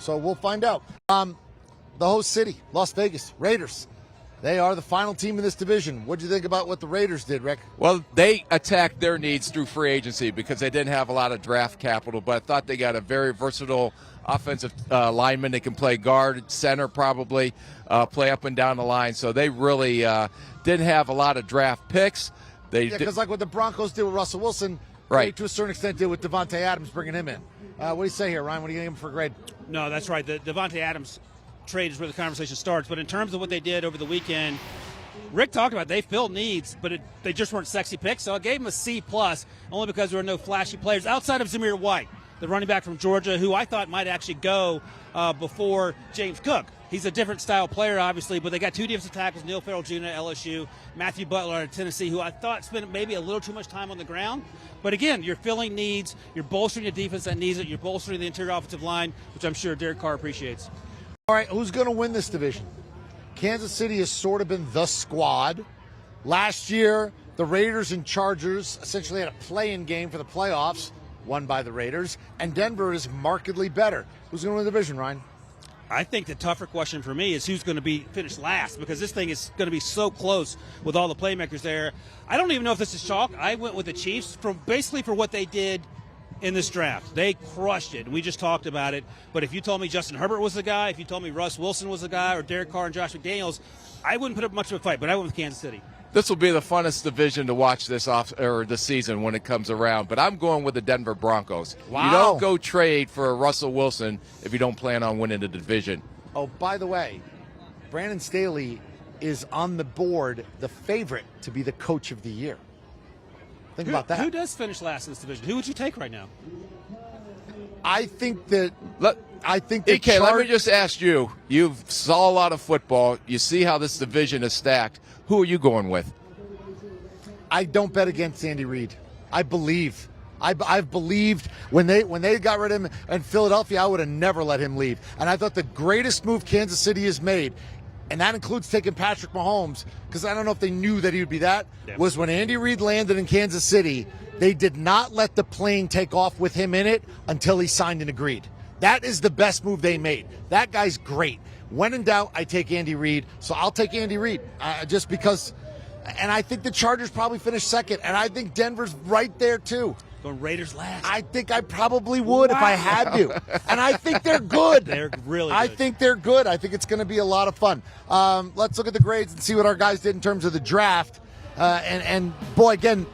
So we'll find out. The host city, Las Vegas, Raiders. They are the final team in this division. What do you think about what the Raiders did, Rick? Well, they attacked their needs through free agency because they didn't have a lot of draft capital, but I thought they got a very versatile offensive lineman. They can play guard, center probably, play up and down the line. So they really didn't have a lot of draft picks. Because like what the Broncos did with Russell Wilson, right, they to a certain extent did with Devontae Adams, bringing him in. What do you say here, Ryan? What are you going to give him for a grade? No, that's right. The Devontae Adams trade is where the conversation starts. But in terms of what they did over the weekend, Rick talked about it. They filled needs, but they just weren't sexy picks. So I gave him a C+, only because there were no flashy players outside of Zamir White, the running back from Georgia, who I thought might actually go before James Cook. He's a different style player, obviously, but they got two defensive tackles, Neil Farrell Jr. at LSU, Matthew Butler out of Tennessee, who I thought spent maybe a little too much time on the ground. But again, you're filling needs, you're bolstering your defense that needs it, you're bolstering the interior offensive line, which I'm sure Derek Carr appreciates. All right, who's going to win this division? Kansas City has sort of been the squad. Last year, the Raiders and Chargers essentially had a play-in game for the playoffs, won by the Raiders, and Denver is markedly better. Who's going to win the division, Ryan? I think the tougher question for me is who's going to be finished last, because this thing is going to be so close with all the playmakers there. I don't even know if this is chalk. I went with the Chiefs for what they did in this draft. They crushed it, and we just talked about it. But if you told me Justin Herbert was the guy, if you told me Russ Wilson was the guy, or Derek Carr and Josh McDaniels, I wouldn't put up much of a fight, but I went with Kansas City. This will be the funnest division to watch this season when it comes around. But I'm going with the Denver Broncos. Wow. You don't go trade for Russell Wilson if you don't plan on winning the division. Oh, by the way, Brandon Staley is on the board, the favorite to be the coach of the year. Think about that. Who does finish last in this division? Who would you take right now? I think that. EK, let me just ask you. You saw a lot of football. You see how this division is stacked. Who are you going with? I don't bet against Andy Reid. I believe. I've believed when they got rid of him in Philadelphia, I would have never let him leave. And I thought the greatest move Kansas City has made, and that includes taking Patrick Mahomes, because I don't know if they knew that he would be that, was when Andy Reid landed in Kansas City, they did not let the plane take off with him in it until he signed and agreed. That is the best move they made. That guy's great. When in doubt, I take Andy Reid. So I'll take Andy Reid just because. And I think the Chargers probably finish second. And I think Denver's right there, too. Going Raiders last. I think I probably would if I had to. And I think they're good. They're really good. I think they're good. I think it's going to be a lot of fun. Let's look at the grades and see what our guys did in terms of the draft. And boy, again,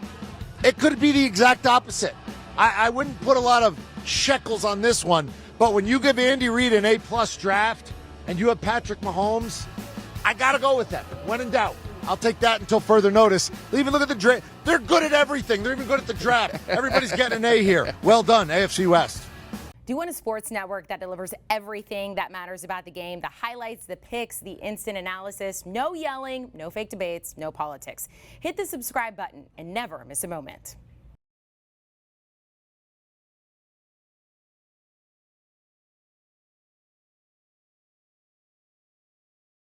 it could be the exact opposite. I wouldn't put a lot of shekels on this one. But when you give Andy Reid an A-plus draft and you have Patrick Mahomes, I got to go with that. When in doubt, I'll take that until further notice. Even look at the draft. They're good at everything. They're even good at the draft. Everybody's getting an A here. Well done, AFC West. Do you want a sports network that delivers everything that matters about the game? The highlights, the picks, the instant analysis. No yelling, no fake debates, no politics. Hit the subscribe button and never miss a moment.